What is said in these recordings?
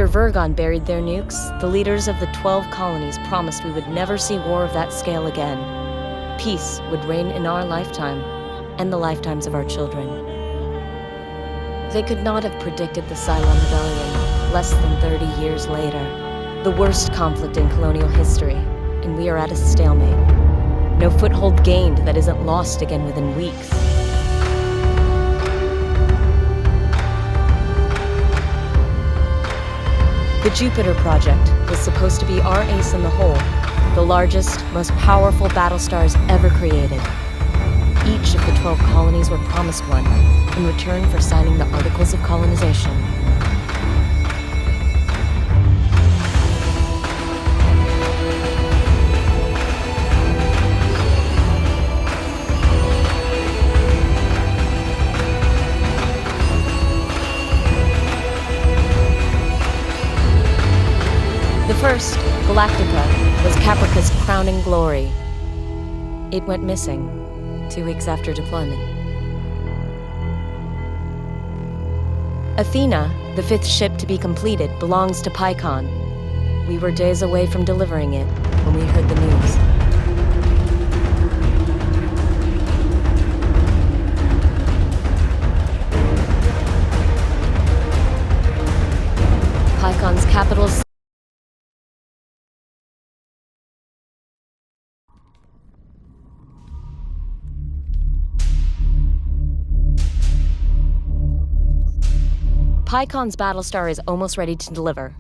After Virgon buried their nukes, the leaders of the 12 colonies promised we would never see war of that scale again. Peace would reign in our lifetime, and the lifetimes of our children. They could not have predicted the Cylon Rebellion less than 30 years later. The worst conflict in colonial history, and we are at a stalemate. No foothold gained that isn't lost again within weeks. The Jupiter project was supposed to be our ace in the hole, the largest, most powerful battle stars ever created. Each of the 12 colonies were promised one in return for signing the Articles of Colonization. The first, Galactica, was Caprica's crowning glory. It went missing 2 weeks after deployment. Athena, the 5th ship to be completed, belongs to PyCon. We were days away from delivering it when we heard the news. PyCon's capital PyCon's Battlestar is almost ready to deliver,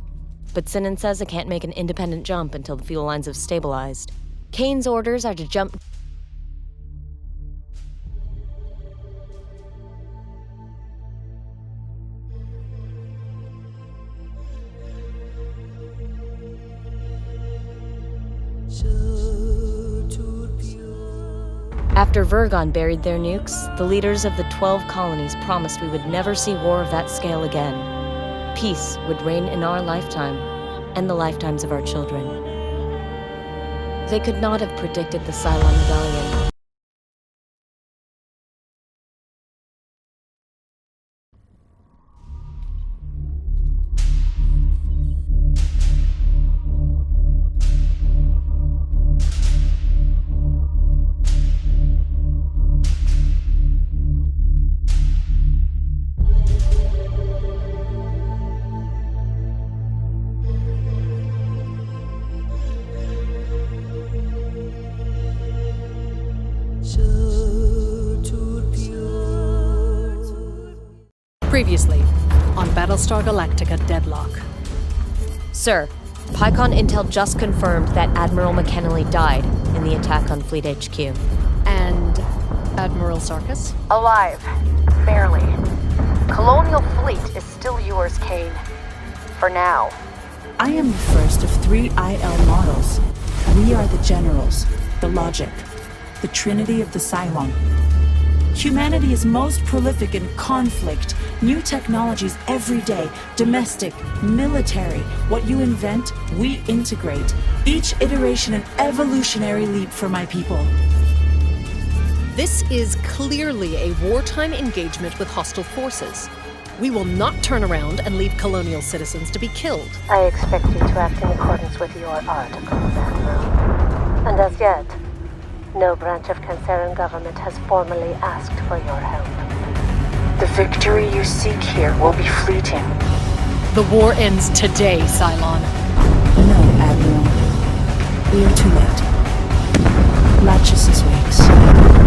but Sinan says it can't make an independent jump until the fuel lines have stabilized. Kane's orders are to jump. After Virgon buried their nukes, the leaders of the 12 colonies promised we would never see war of that scale again. Peace would reign in our lifetime, and the lifetimes of our children. They could not have predicted the Cylon Rebellion. Previously, on Battlestar Galactica Deadlock. Sir, PyCon Intel just confirmed that Admiral McKinley died in the attack on Fleet HQ. And Admiral Sarkis? Alive. Barely. Colonial Fleet is still yours, Kane. For now. I am the first of 3 IL models. We are the generals, the logic, the trinity of the Cylon. Humanity is most prolific in conflict, new technologies every day, domestic, military. What you invent, we integrate. Each iteration an evolutionary leap for my people. This is clearly a wartime engagement with hostile forces. We will not turn around and leave colonial citizens to be killed. I expect you to act in accordance with your articles, Admiral. And as yet, no branch of Canceran government has formally asked for your help. The victory you seek here will be fleeting. The war ends today, Cylon. No, Admiral. We are too late. Lachesis wakes.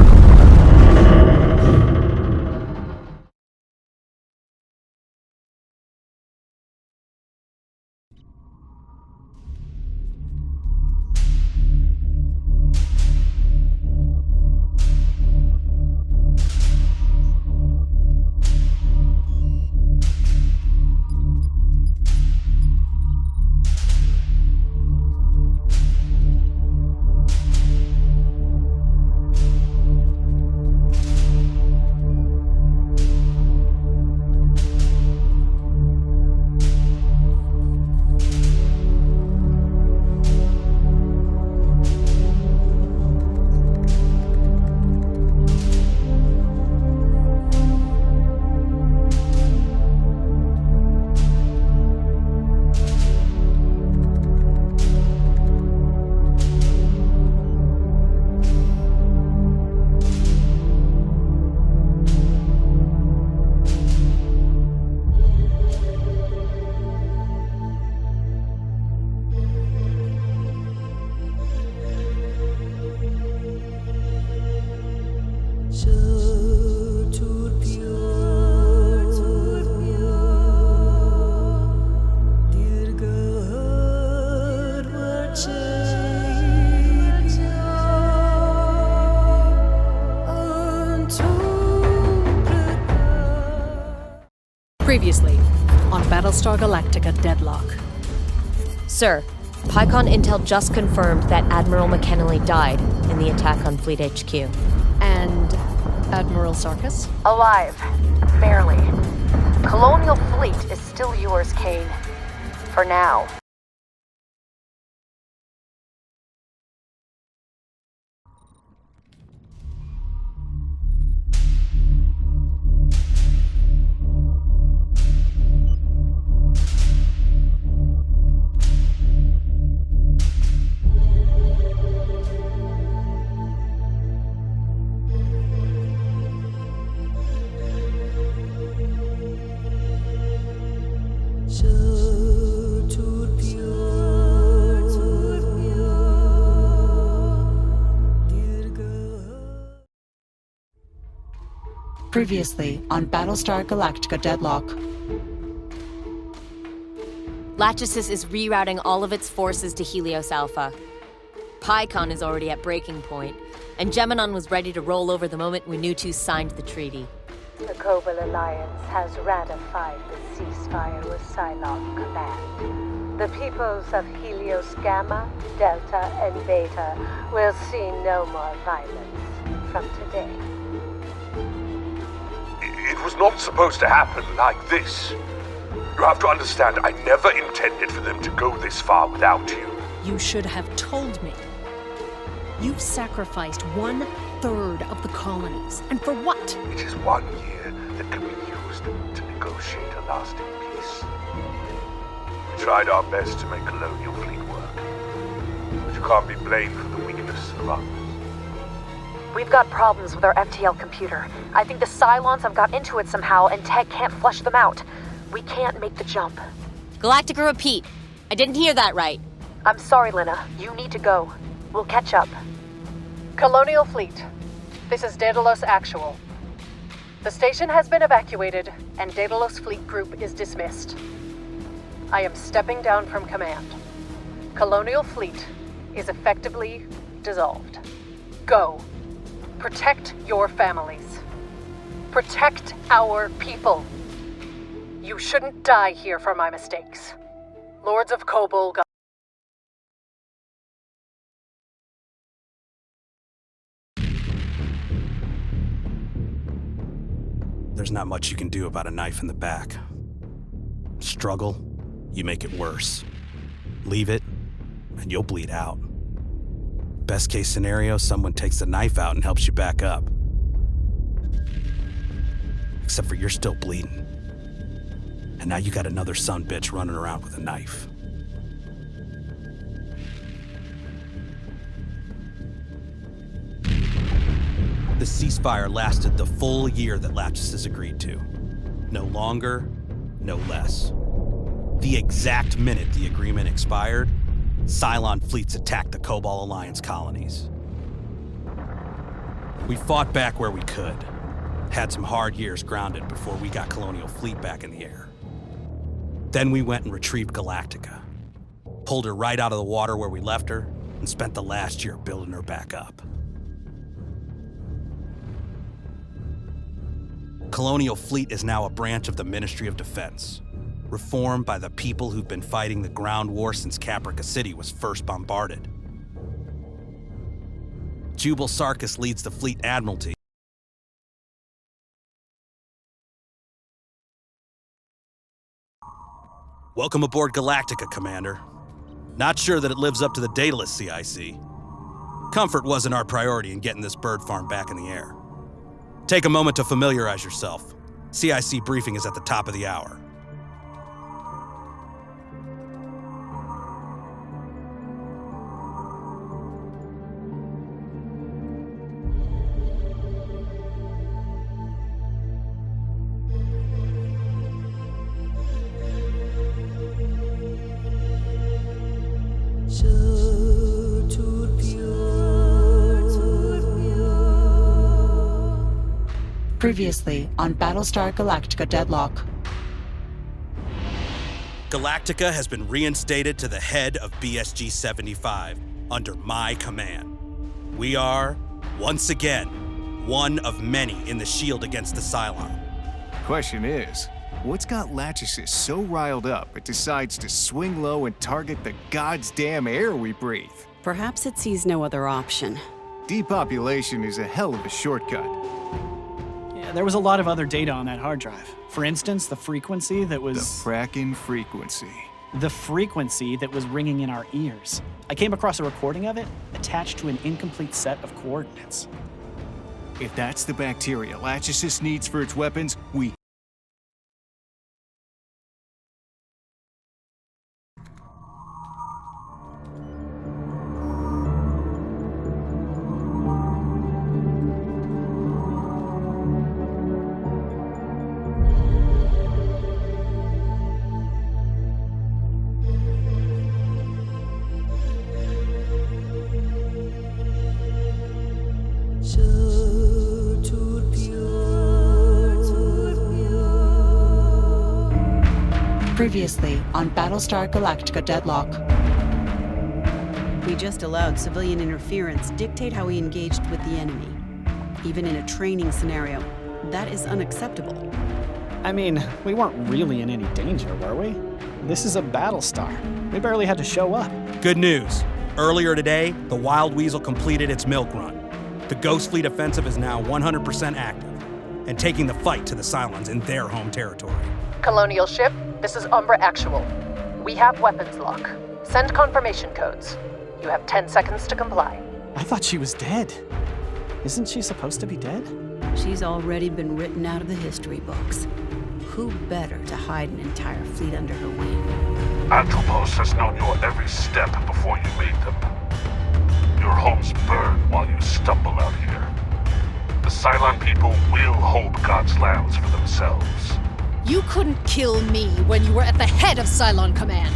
Previously, on Battlestar Galactica Deadlock. Sir, PyCon Intel just confirmed that Admiral McKinley died in the attack on Fleet HQ. And Admiral Sarkis? Alive. Barely. Colonial Fleet is still yours, Kane. For now. Previously on Battlestar Galactica Deadlock. Lachesis is rerouting all of its forces to Helios Alpha. PyCon is already at breaking point, and Geminon was ready to roll over the moment we knew two signed the treaty. The Cobalt Alliance has ratified the ceasefire with Cylon Command. The peoples of Helios Gamma, Delta, and Beta will see no more violence from today. It was not supposed to happen like this. You have to understand, I never intended for them to go this far without you. You should have told me. You've sacrificed 1/3 of the colonies. And for what? It is 1 year that can be used to negotiate a lasting peace. We tried our best to make Colonial Fleet work, but you can't be blamed for the weakness of others. We've got problems with our FTL computer. I think the Cylons have got into it somehow, and Tech can't flush them out. We can't make the jump. Galactica, repeat. I didn't hear that right. I'm sorry, Lena. You need to go. We'll catch up. Colonial Fleet, this is Daedalus Actual. The station has been evacuated, and Daedalus Fleet Group is dismissed. I am stepping down from command. Colonial Fleet is effectively dissolved. Go. Protect your families. Protect our people. You shouldn't die here for my mistakes. Lords of Kobol. There's not much you can do about a knife in the back. Struggle, you make it worse. Leave it, and you'll bleed out. Best case scenario, someone takes the knife out and helps you back up. Except for you're still bleeding. And now you got another son-bitch running around with a knife. The ceasefire lasted the full year that Lachesis agreed to. No longer, no less. The exact minute the agreement expired, Cylon fleets attacked the Cobalt Alliance colonies. We fought back where we could. Had some hard years grounded before we got Colonial Fleet back in the air. Then we went and retrieved Galactica. Pulled her right out of the water where we left her, and spent the last year building her back up. Colonial Fleet is now a branch of the Ministry of Defense, reformed by the people who've been fighting the ground war since Caprica City was first bombarded. Jubal Sarkis leads the Fleet Admiralty. Welcome aboard Galactica, Commander. Not sure that it lives up to the Daedalus CIC. Comfort wasn't our priority in getting this bird farm back in the air. Take a moment to familiarize yourself. CIC briefing is at the top of the hour. Previously on Battlestar Galactica Deadlock. Galactica has been reinstated to the head of BSG-75 under my command. We are, once again, one of many in the shield against the Cylon. Question is, What's got Lachesis so riled up it decides to swing low and target the goddamn air we breathe? Perhaps it sees no other option. Depopulation is a hell of a shortcut. Yeah, there was a lot of other data on that hard drive. For instance, the frequency that was... The frackin' frequency. The frequency that was ringing in our ears. I came across a recording of it attached to an incomplete set of coordinates. If that's the bacteria Lachesis needs for its weapons, we... Previously on Battlestar Galactica Deadlock. We just allowed civilian interference dictate how we engaged with the enemy. Even in a training scenario, that is unacceptable. I mean, we weren't really in any danger, were we? This is a Battlestar. We barely had to show up. Good news. Earlier today, the Wild Weasel completed its milk run. The Ghost Fleet offensive is now 100% active and taking the fight to the Cylons in their home territory. Colonial ship, this is Umbra Actual. We have weapons lock. Send confirmation codes. You have 10 seconds to comply. I thought she was dead. Isn't she supposed to be dead? She's already been written out of the history books. Who better to hide an entire fleet under her wing? Anthropos has known your every step before you made them. Your homes burn while you stumble out here. The Cylon people will hold God's lands for themselves. You couldn't kill me when you were at the head of Cylon Command.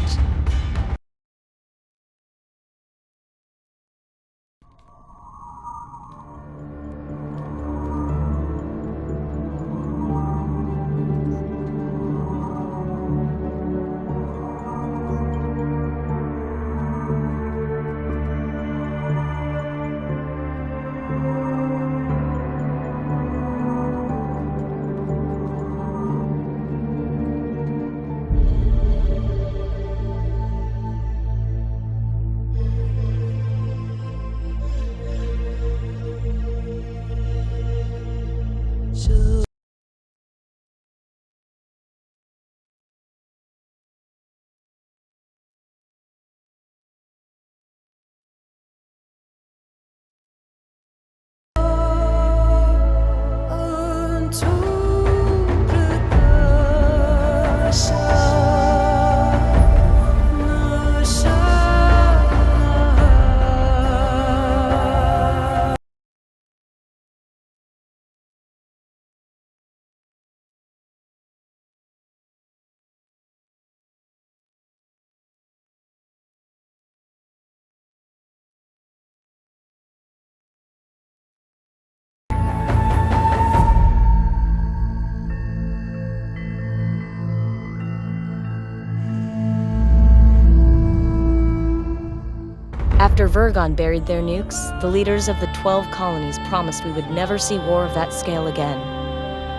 After Vergon buried their nukes, the leaders of the 12 colonies promised we would never see war of that scale again.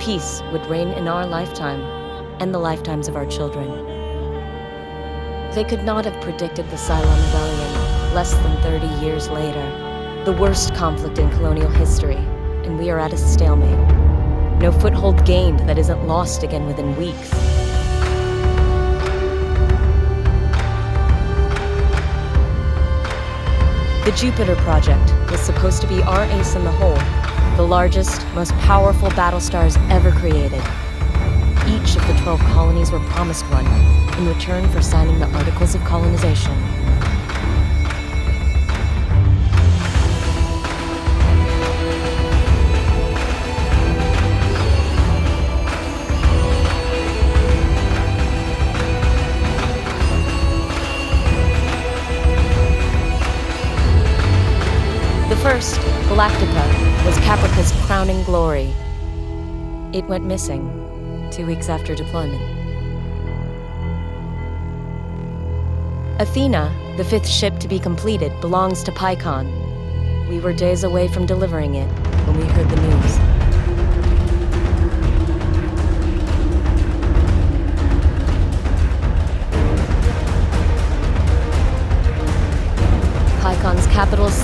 Peace would reign in our lifetime, and the lifetimes of our children. They could not have predicted the Cylon Rebellion less than 30 years later. The worst conflict in colonial history, and we are at a stalemate. No foothold gained that isn't lost again within weeks. The Jupiter Project was supposed to be our ace in the hole, the largest, most powerful battlestars ever created. Each of the 12 colonies were promised one, in return for signing the Articles of Colonization. First, Galactica was Caprica's crowning glory. It went missing 2 weeks after deployment. Athena, the 5th ship to be completed, belongs to Pycon. We were days away from delivering it when we heard the news.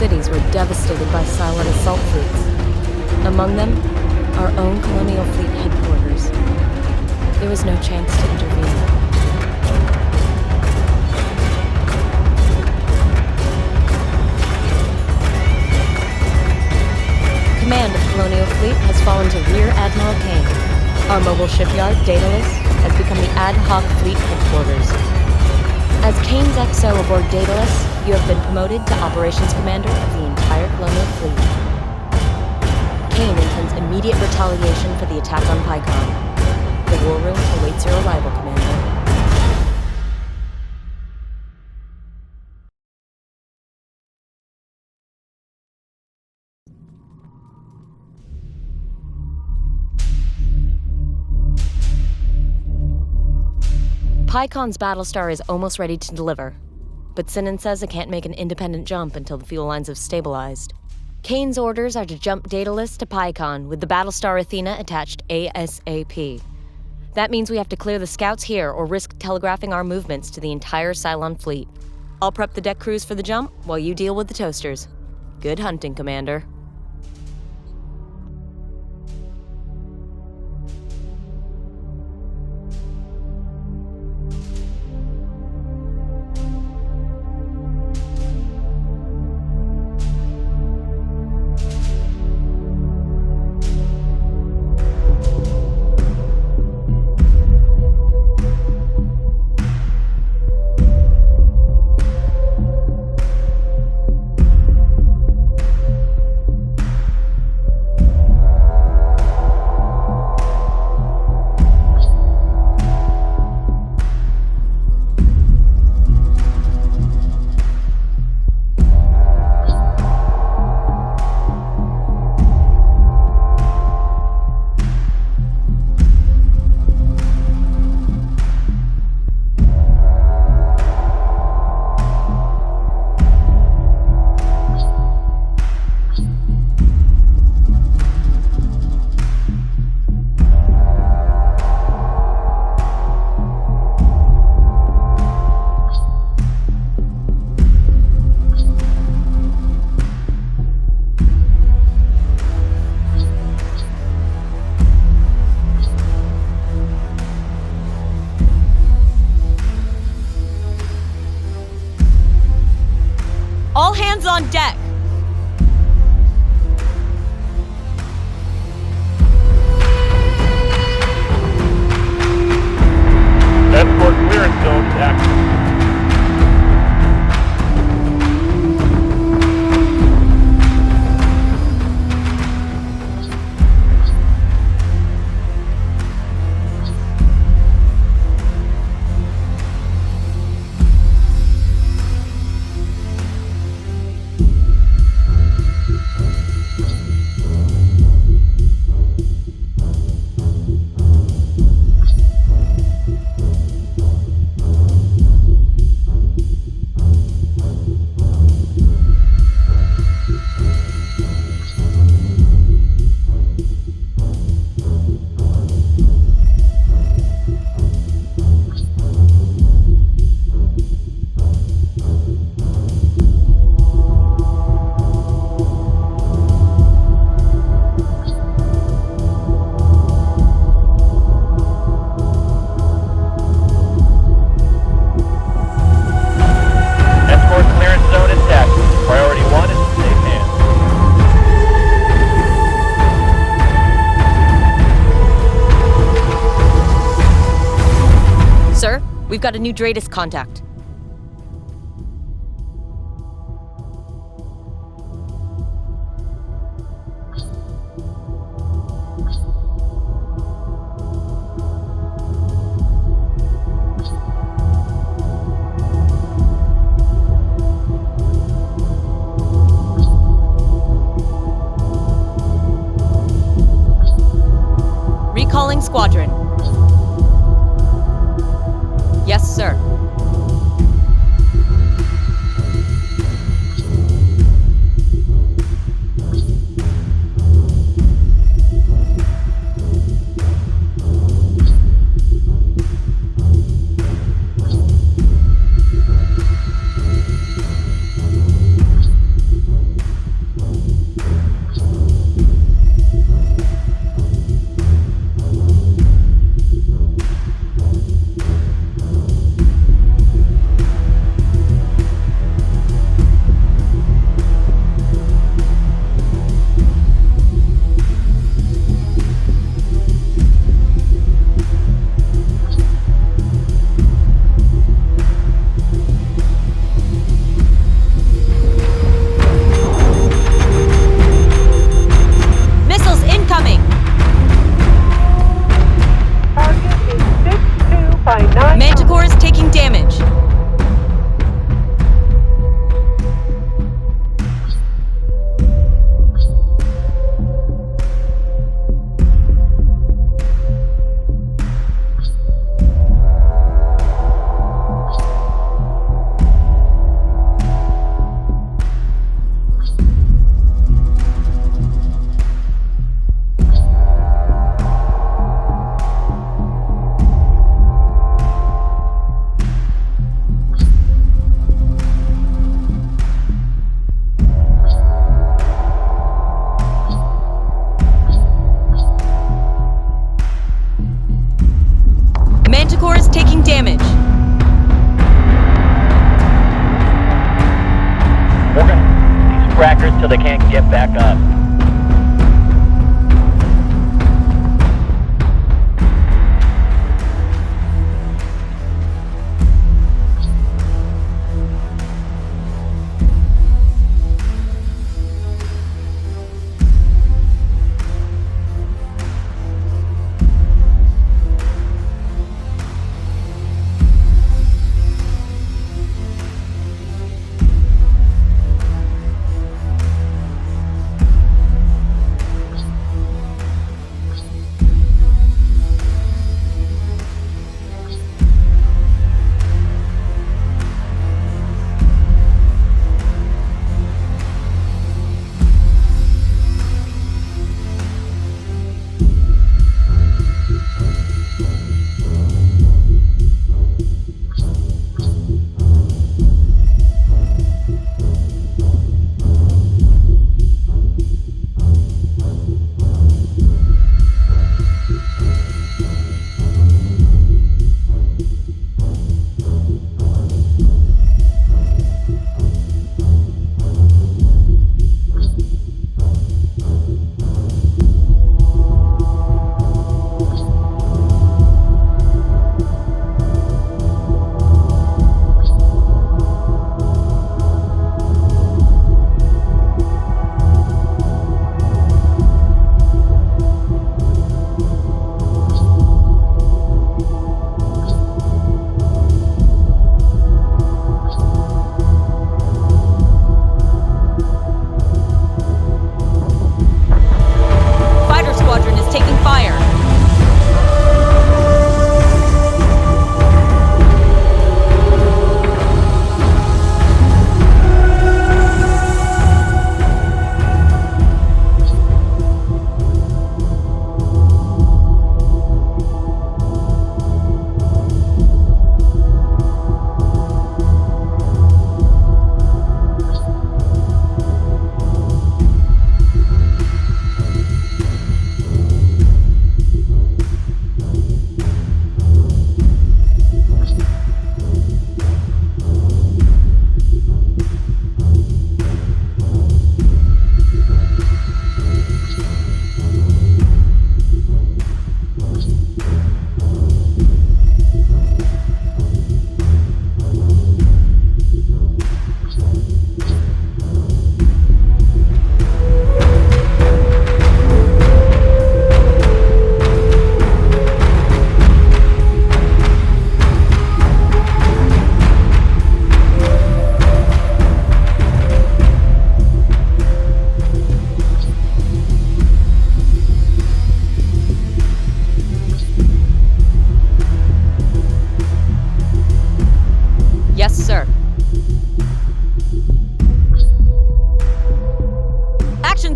cities were devastated by Cylon assault fleets. Among them, our own Colonial Fleet headquarters. There was no chance to intervene. Command of Colonial Fleet has fallen to Rear Admiral Kane. Our mobile shipyard, Daedalus, has become the ad hoc fleet headquarters. As Kane's XO aboard Daedalus, you have been promoted to Operations Commander of the entire Colonial Fleet. Kane intends immediate retaliation for the attack on Pycon. The War Room awaits your arrival, Commander. Pycon's Battlestar is almost ready to deliver, but Sinan says it can't make an independent jump until the fuel lines have stabilized. Kane's orders are to jump Daedalus to Pycon with the Battlestar Athena attached ASAP. That means we have to clear the scouts here or risk telegraphing our movements to the entire Cylon fleet. I'll prep the deck crews for the jump while you deal with the toasters. Good hunting, Commander. All hands on deck! Escort clearance zone active. We've got a new DreamedAnimal contact. Recalling squadron. Yes, sir. taking damage. Manticore is taking damage. Morgan, these crackers till they can't get back up.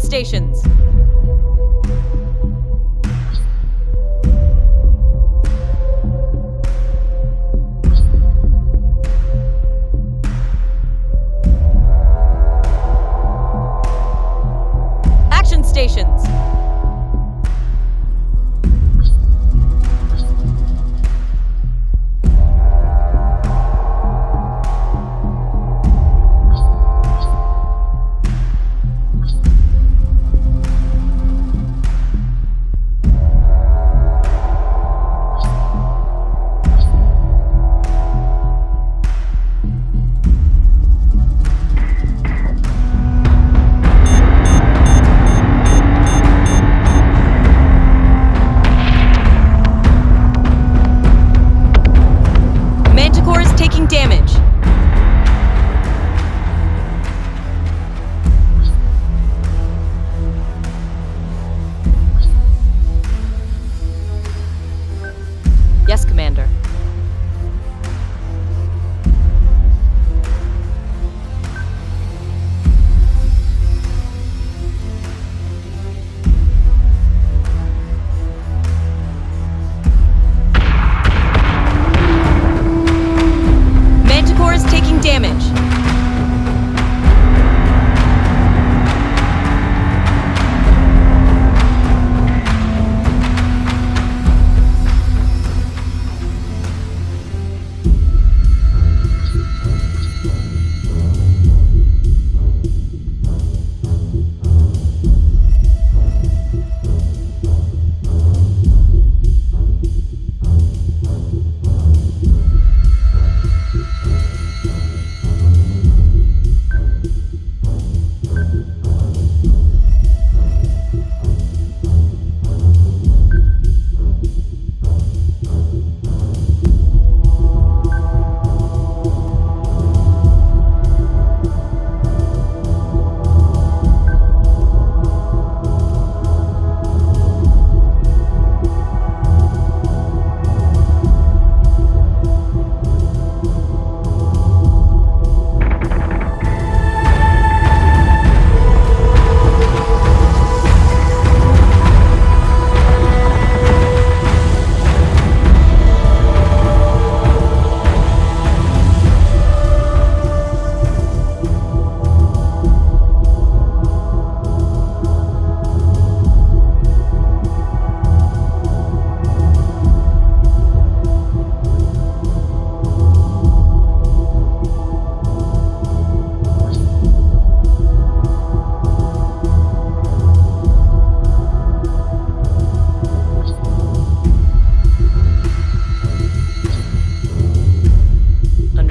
stations. Action stations.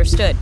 Understood.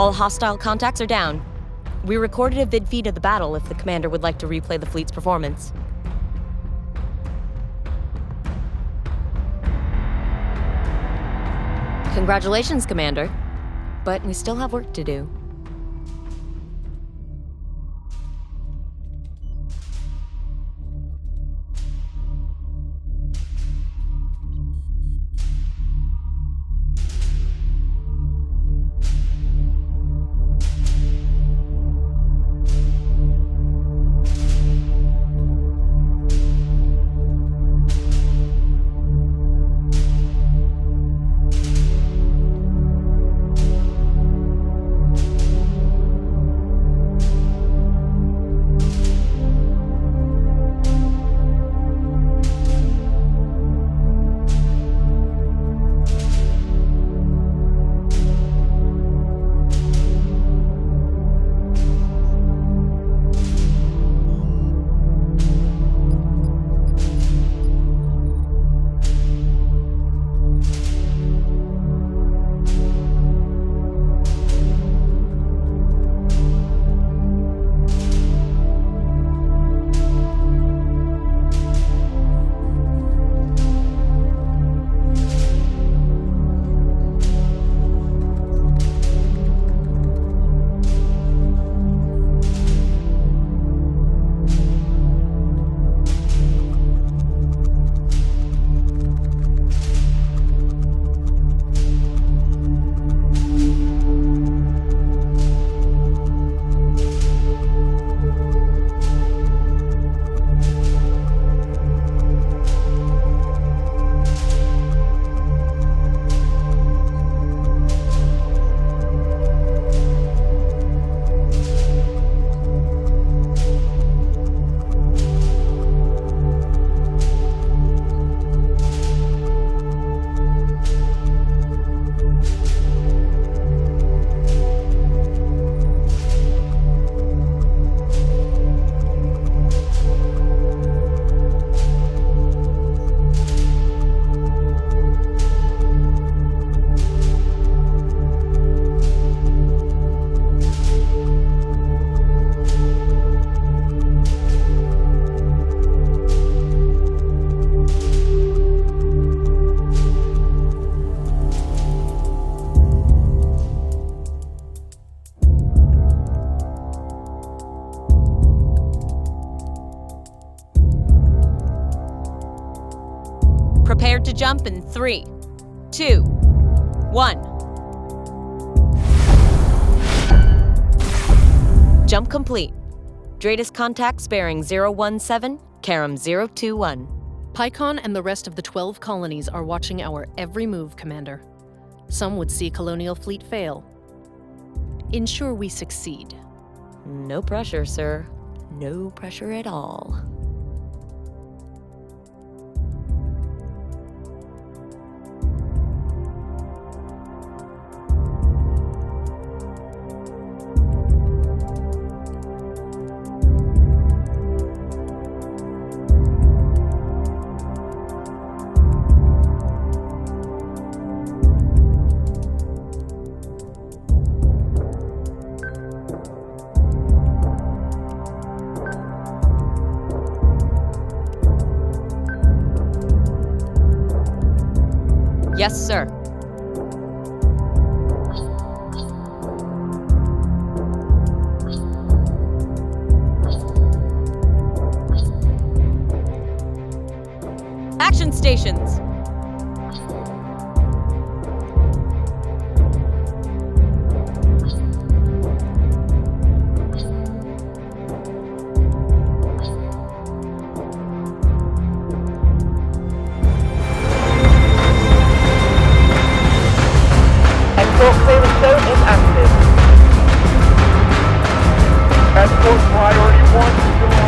All hostile contacts are down. We recorded a vid feed of the battle if the commander would like to replay the fleet's performance. Congratulations, Commander. But we still have work to do. Prepare to jump in 3, 2, 1. Jump complete. Dratus contacts bearing 017, Karam 021. PyCon and the rest of the 12 colonies are watching our every move, Commander. Some would see Colonial Fleet fail. Ensure we succeed. No pressure, sir. No pressure at all. Yes, sir. stations. Export clearance zone is active. Export priority 1 to